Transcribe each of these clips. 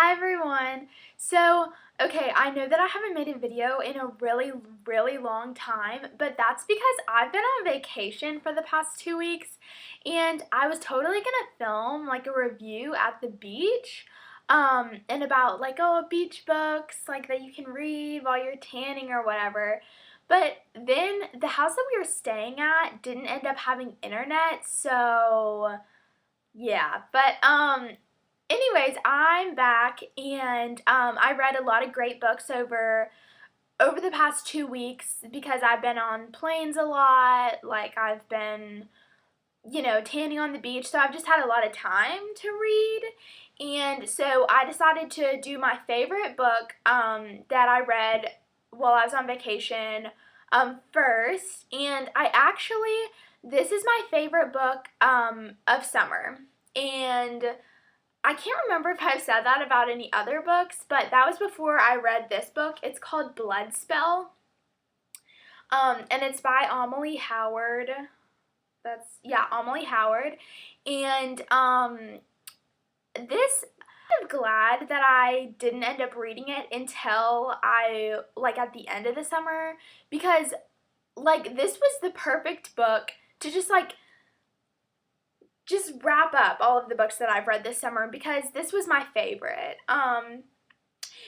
Hi everyone. Okay, I know that I haven't made a video in a really long time, but that's because I've been on vacation for the past 2 weeks and I was totally gonna film like a review at the beach, and about beach books like that you can read while you're tanning or whatever. But then the house that we were staying at didn't end up having internet, so yeah. Anyways, I'm back and I read a lot of great books over the past 2 weeks because I've been on planes a lot. Like I've been, tanning on the beach, so I've just had a lot of time to read. And so I decided to do my favorite book that I read while I was on vacation first. And this is my favorite book of summer. And I can't remember if I've said that about any other books, but that was before I read this book. It's called Bloodspell, and it's by Amelie Howard. Amelie Howard. And this, I'm glad that I didn't end up reading it until at the end of the summer, because this was the perfect book to just wrap up all of the books that I've read this summer, because this was my favorite. And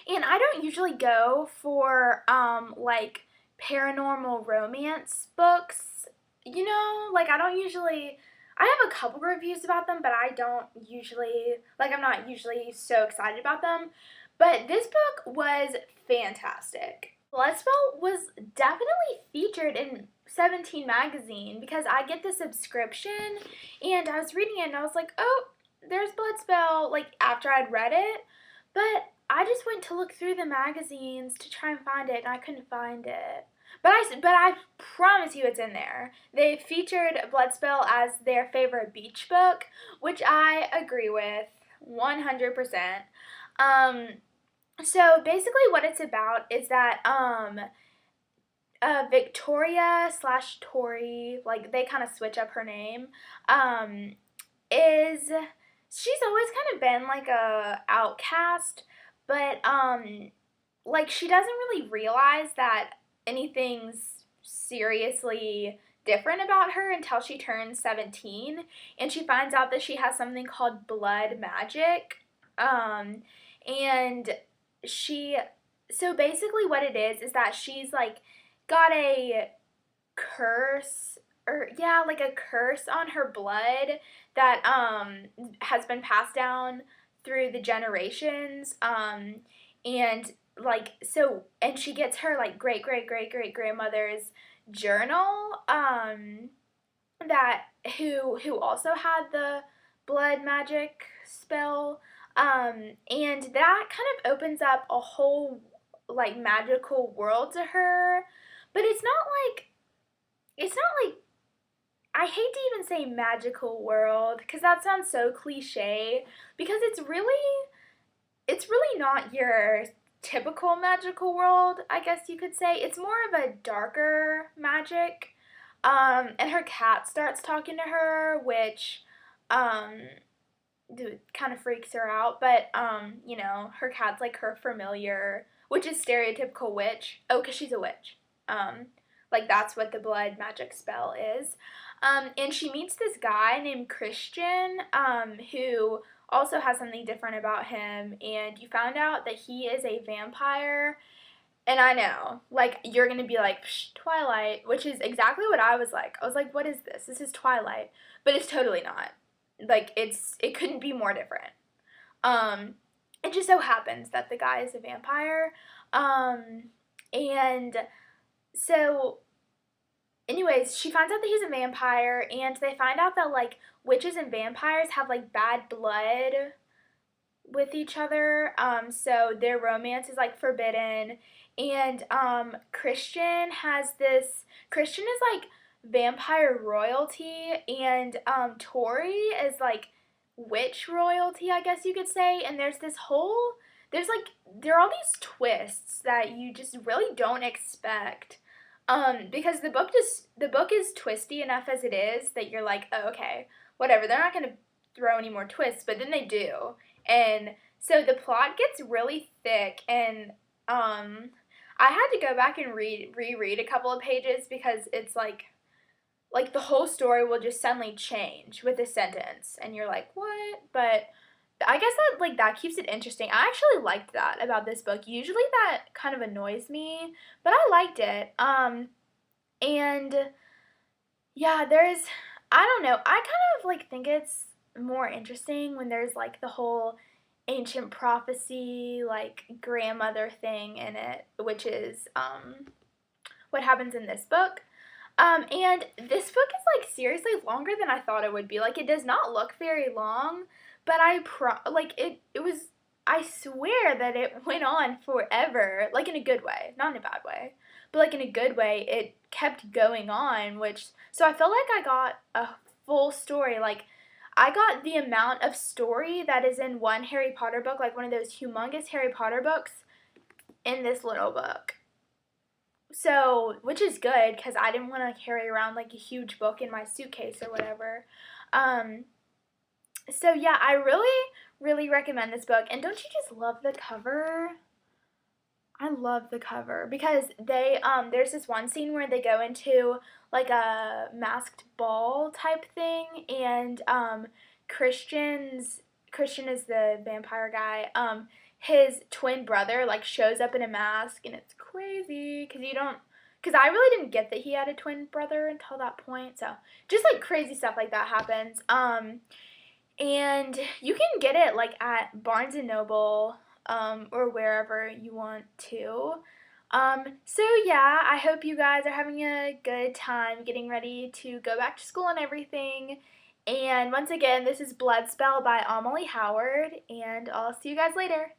I don't usually go for paranormal romance books. I have a couple reviews about them, but I'm not usually so excited about them. But this book was fantastic. Bloodspell was definitely featured in 17 magazine because I get the subscription, and I was reading it and I was like, oh, there's Bloodspell, after I'd read it, but I just went to look through the magazines to try and find it and I couldn't find it. But I promise you it's in there. They featured Bloodspell as their favorite beach book, which I agree with 100%. So basically what it's about is that Victoria slash Tori, they kind of switch up her name, she's always kind of been a outcast, but she doesn't really realize that anything's seriously different about her until she turns 17, and she finds out that she has something called blood magic, and so basically what it is that she's got a curse, a curse on her blood that has been passed down through the generations, and and she gets her great grandmother's journal, that who also had the blood magic spell, and that kind of opens up a whole magical world to her. But it's not I hate to even say magical world because that sounds so cliche, because it's really not your typical magical world, I guess you could say. It's more of a darker magic. And her cat starts talking to her, which kind of freaks her out, but her cat's her familiar, which is stereotypical witch. Oh, because she's a witch. That's what the blood magic spell is. And she meets this guy named Christian, who also has something different about him, and you found out that he is a vampire. And I know, you're gonna be like, psh, Twilight, which is exactly what I was like. I was like, what is this? This is Twilight. But it's totally not. It couldn't be more different. It just so happens that the guy is a vampire. And so, anyways, she finds out that he's a vampire, and they find out that, witches and vampires have, bad blood with each other, so their romance is, forbidden. And Christian is vampire royalty, and Tori is witch royalty, I guess you could say. And there are all these twists that you just really don't expect, because the book is twisty enough as it is that you're like, oh, okay, whatever, they're not gonna throw any more twists, but then they do. And So the plot gets really thick, and I had to go back and reread a couple of pages because it's like the whole story will just suddenly change with a sentence, and you're like, what? But I guess that like that keeps it interesting. I actually liked that about this book. Usually that kind of annoys me, but I liked it. And yeah, there's I don't know. I kind of like think it's more interesting when there's like the whole ancient prophecy like grandmother thing in it, which is what happens in this book. And this book is like seriously longer than I thought it would be. Like it does not look very long, but like it was I swear that it went on forever, like in a good way, not in a bad way. But like in a good way, it kept going on, which so I feel like I got a full story. Like I got the amount of story that is in one Harry Potter book, like one of those humongous Harry Potter books, in this little book. So, which is good because I didn't want to carry around like a huge book in my suitcase or whatever. Um, so yeah, I really, really recommend this book. And don't you just love the cover? I love the cover because there's this one scene where they go into like a masked ball type thing, and Christian is the vampire guy. His twin brother like shows up in a mask, and it's crazy because I really didn't get that he had a twin brother until that point. So just like crazy stuff like that happens. And you can get it like at Barnes and Noble, or wherever you want to. So yeah, I hope you guys are having a good time getting ready to go back to school and everything. And once again, this is Bloodspell by Amelie Howard, and I'll see you guys later.